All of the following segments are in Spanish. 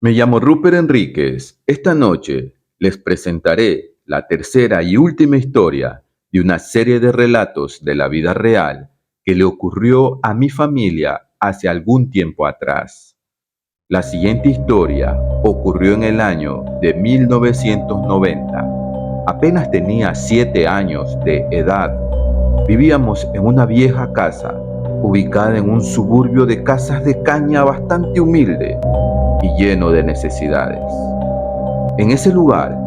Me llamo Rupert Enríquez. Esta noche les presentaré la tercera y última historia de una serie de relatos de la vida real que le ocurrió a mi familia hace algún tiempo atrás. La siguiente historia ocurrió en el año de 1990. Apenas tenía 7 años de edad. Vivíamos en una vieja casa ubicada en un suburbio de casas de caña bastante humilde y lleno de necesidades. En ese lugar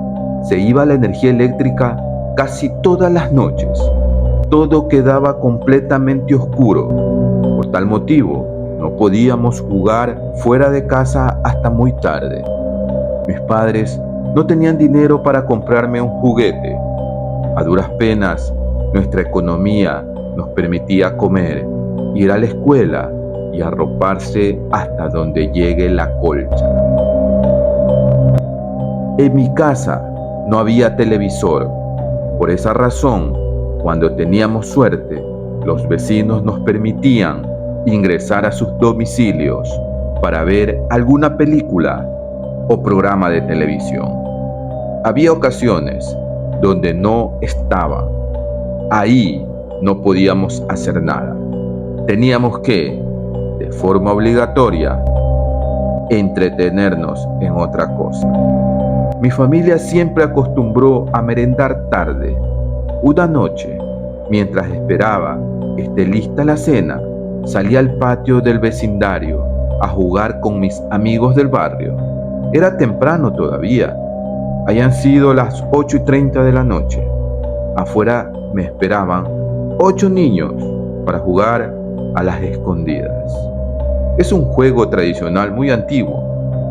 se iba la energía eléctrica casi todas las noches. Todo quedaba completamente oscuro. Por tal motivo, no podíamos jugar fuera de casa hasta muy tarde. Mis padres no tenían dinero para comprarme un juguete. A duras penas, nuestra economía nos permitía comer, ir a la escuela y arroparse hasta donde llegue la colcha. En mi casa no había televisor. Por esa razón, cuando teníamos suerte, los vecinos nos permitían ingresar a sus domicilios para ver alguna película o programa de televisión. Había ocasiones donde no estaban. Ahí no podíamos hacer nada. Teníamos que, de forma obligatoria, entretenernos en otra cosa. Mi familia siempre acostumbró a merendar tarde. Una noche, mientras esperaba que esté lista la cena, salí al patio del vecindario a jugar con mis amigos del barrio. Era temprano todavía. Habían sido las 8:30 de la noche. Afuera me esperaban 8 niños para jugar a las escondidas. Es un juego tradicional muy antiguo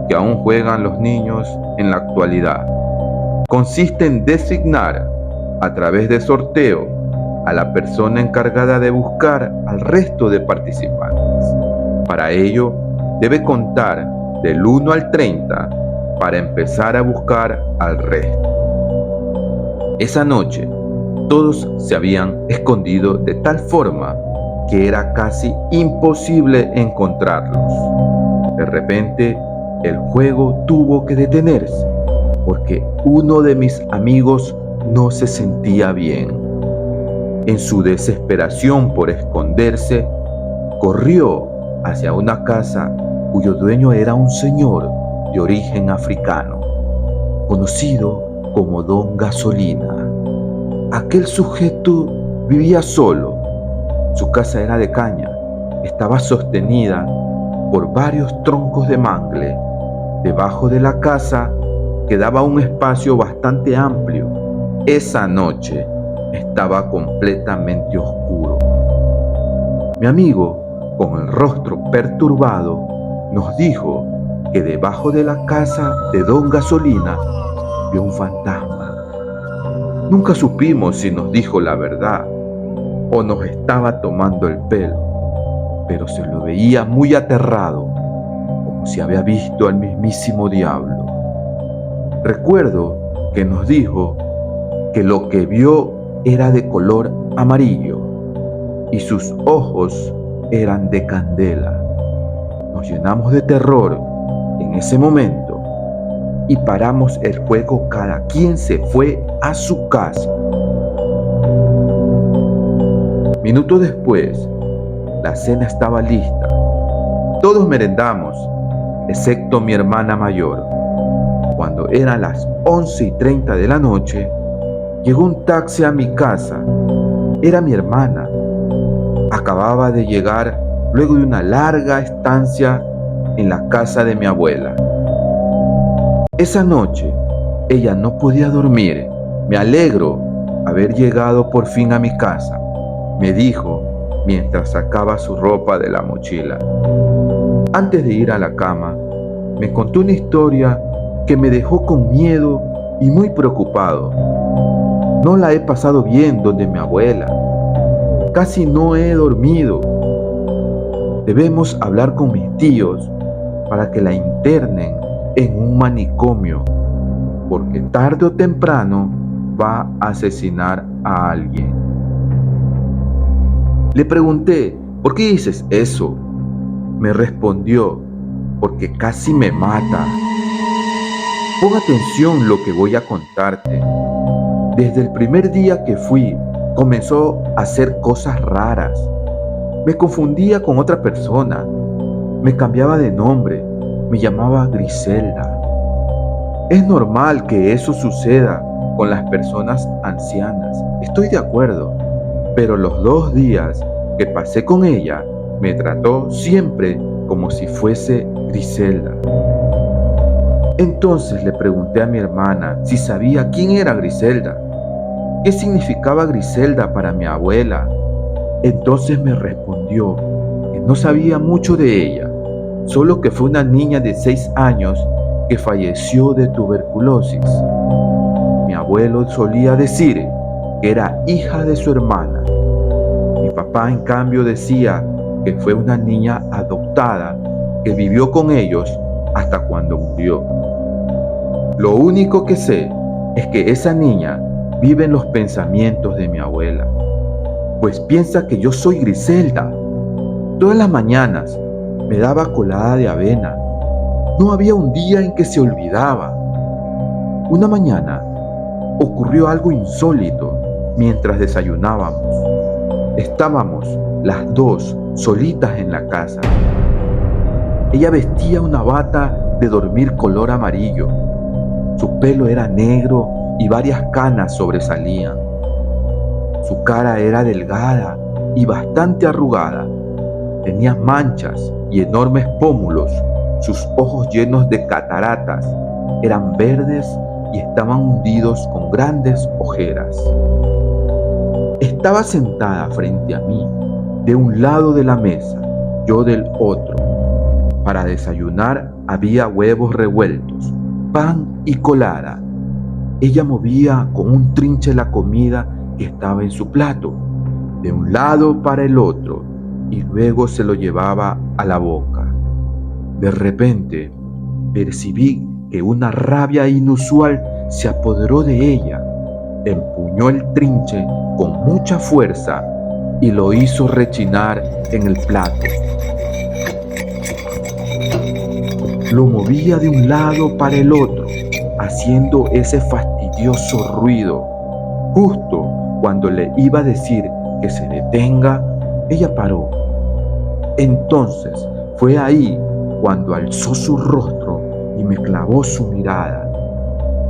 que aún juegan los niños en la actualidad. Consiste en designar a través de sorteo a la persona encargada de buscar al resto de participantes. Para ello, debe contar del 1 al 30 para empezar a buscar al resto. Esa noche, todos se habían escondido de tal forma que era casi imposible encontrarlos. De repente, el juego tuvo que detenerse porque uno de mis amigos no se sentía bien. En su desesperación por esconderse, corrió hacia una casa cuyo dueño era un señor de origen africano, conocido como Don Gasolina. Aquel sujeto vivía solo. Su casa era de caña, estaba sostenida por varios troncos de mangle. Debajo de la casa quedaba un espacio bastante amplio. Esa noche estaba completamente oscuro. Mi amigo, con el rostro perturbado, nos dijo que debajo de la casa de Don Gasolina vio un fantasma. Nunca supimos si nos dijo la verdad o nos estaba tomando el pelo, pero se lo veía muy aterrado, como si había visto al mismísimo diablo. Recuerdo que nos dijo que lo que vio era de color amarillo y sus ojos eran de candela. Nos llenamos de terror en ese momento y paramos el juego. Cada quien se fue a su casa. Minutos después, la cena estaba lista. Todos merendamos, excepto mi hermana mayor. Cuando eran las 11:30 de la noche, llegó un taxi a mi casa. Era mi hermana. Acababa de llegar luego de una larga estancia en la casa de mi abuela. Esa noche, ella no podía dormir. Me alegro haber llegado por fin a mi casa, me dijo mientras sacaba su ropa de la mochila. Antes de ir a la cama, me contó una historia que me dejó con miedo y muy preocupado. No la he pasado bien donde mi abuela. Casi no he dormido. Debemos hablar con mis tíos para que la internen en un manicomio, porque tarde o temprano va a asesinar a alguien. Le pregunté, ¿por qué dices eso? Me respondió, porque casi me mata. Pon atención lo que voy a contarte. Desde el primer día que fui, comenzó a hacer cosas raras. Me confundía con otra persona, me cambiaba de nombre, me llamaba Griselda. Es normal que eso suceda con las personas ancianas, estoy de acuerdo, pero los 2 días que pasé con ella, me trató siempre como si fuese Griselda. Entonces le pregunté a mi hermana si sabía quién era Griselda, qué significaba Griselda para mi abuela. Entonces me respondió que no sabía mucho de ella, solo que fue una niña de 6 años que falleció de tuberculosis. Mi abuelo solía decir que era hija de su hermana. Mi papá, en cambio, decía que fue una niña adoptada que vivió con ellos hasta cuando murió. Lo único que sé es que esa niña vive en los pensamientos de mi abuela, pues piensa que yo soy Griselda. Todas las mañanas me daba colada de avena. No había un día en que se olvidaba. Una mañana ocurrió algo insólito mientras desayunábamos. Estábamos las dos solitas en la casa. Ella vestía una bata de dormir color amarillo. Su pelo era negro y varias canas sobresalían. Su cara era delgada y bastante arrugada. Tenía manchas y enormes pómulos. Sus ojos, llenos de cataratas, eran verdes y estaban hundidos con grandes ojeras. Estaba sentada frente a mí, de un lado de la mesa, yo del otro. Para desayunar había huevos revueltos, pan y colada. Ella movía con un trinche la comida que estaba en su plato, de un lado para el otro, y luego se lo llevaba a la boca. De repente, percibí que una rabia inusual se apoderó de ella. Empuñó el trinche con mucha fuerza y lo hizo rechinar en el plato. Lo movía de un lado para el otro, haciendo ese fastidioso ruido. Justo cuando le iba a decir que se detenga, ella paró. Entonces fue ahí cuando alzó su rostro y me clavó su mirada,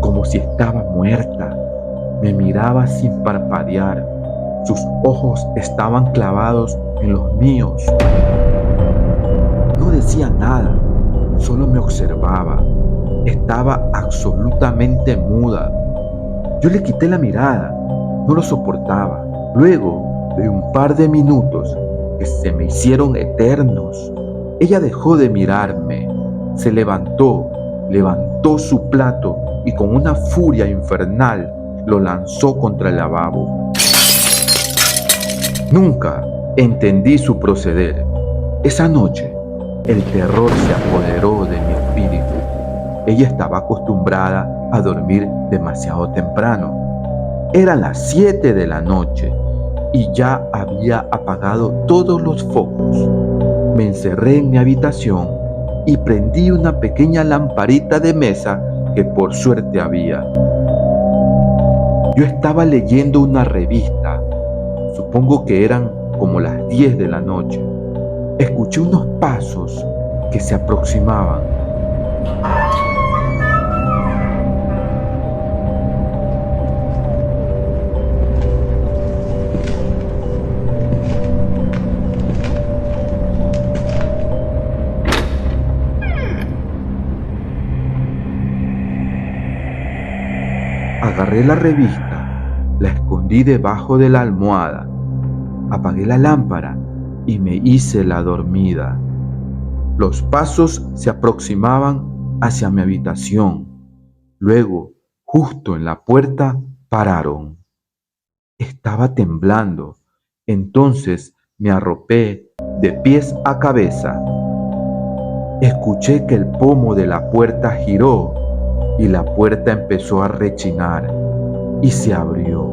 como si estaba muerta. Me miraba sin parpadear. Sus ojos estaban clavados en los míos. No decía nada, solo me observaba. Estaba absolutamente muda. Yo le quité la mirada, no lo soportaba. Luego de un par de minutos que se me hicieron eternos, ella dejó de mirarme, se levantó su plato y con una furia infernal lo lanzó contra el lavabo. Nunca entendí su proceder. Esa noche, el terror se apoderó de mi espíritu. Ella estaba acostumbrada a dormir demasiado temprano. Eran las 7 de la noche y ya había apagado todos los focos. Me encerré en mi habitación y prendí una pequeña lamparita de mesa que por suerte había. Yo estaba leyendo una revista, supongo que eran como las 10 de la noche. Escuché unos pasos que se aproximaban. Agarré la revista, la escondí debajo de la almohada, apagué la lámpara y me hice la dormida. Los pasos se aproximaban hacia mi habitación. Luego, justo en la puerta, pararon. Estaba temblando. Entonces me arropé de pies a cabeza. Escuché que el pomo de la puerta giró y la puerta empezó a rechinar y se abrió.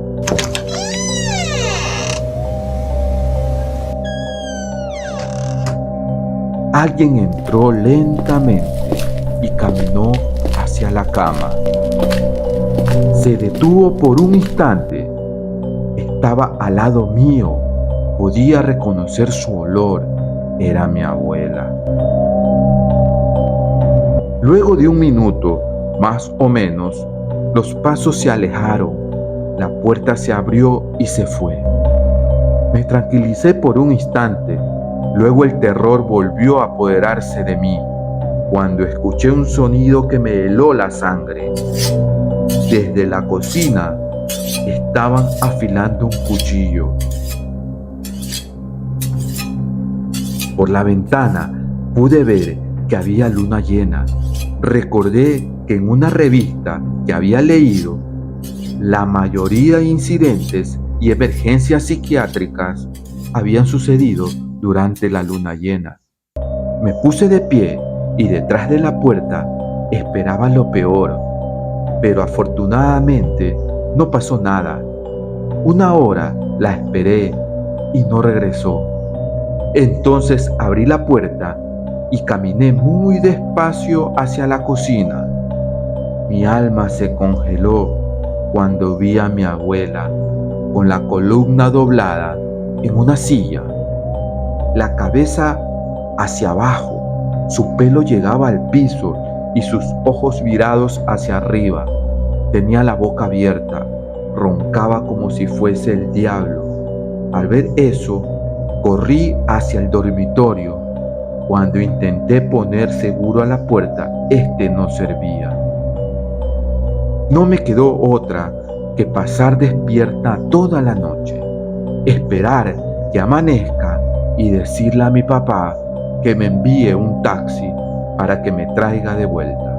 Alguien entró lentamente y caminó hacia hacia la cama. Se detuvo por un instante. Estaba al lado mío. Podía reconocer su olor. Era mi abuela. Luego de un minuto, más o menos, los pasos se alejaron. La puerta se abrió y se fue. Me tranquilicé por un instante. Luego el terror volvió a apoderarse de mí, cuando escuché un sonido que me heló la sangre. Desde la cocina estaban afilando un cuchillo. Por la ventana pude ver que había luna llena. Recordé que en una revista que había leído, la mayoría de incidentes y emergencias psiquiátricas habían sucedido durante la luna llena. Me puse de pie y detrás de la puerta esperaba lo peor, pero afortunadamente no pasó nada. 1 hora la esperé y no regresó. Entonces abrí la puerta y caminé muy despacio hacia la cocina. Mi alma se congeló cuando vi a mi abuela con la columna doblada en una silla, la cabeza hacia abajo, su pelo llegaba al piso y sus ojos virados hacia arriba. Tenía la boca abierta, roncaba como si fuese el diablo. Al ver eso, corrí hacia el dormitorio. Cuando intenté poner seguro a la puerta, no servía. No me quedó otra que pasar despierta toda la noche, esperar que amanezca y decirle a mi papá que me envíe un taxi para que me traiga de vuelta.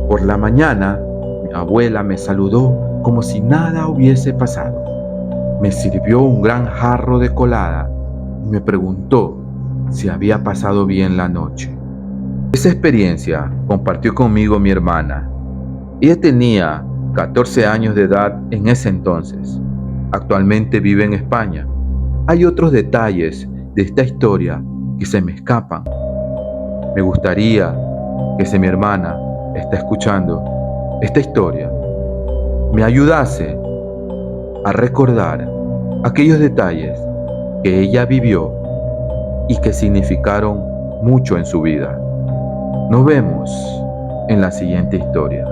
Por la mañana, mi abuela me saludó como si nada hubiese pasado. Me sirvió un gran jarro de colada y me preguntó si había pasado bien la noche. Esa experiencia compartió conmigo mi hermana. Ella tenía 14 años de edad en ese entonces. Actualmente vive en España. Hay otros detalles de esta historia que se me escapan. Me gustaría que si mi hermana está escuchando esta historia, me ayudase a recordar aquellos detalles que ella vivió y que significaron mucho en su vida. Nos vemos en la siguiente historia.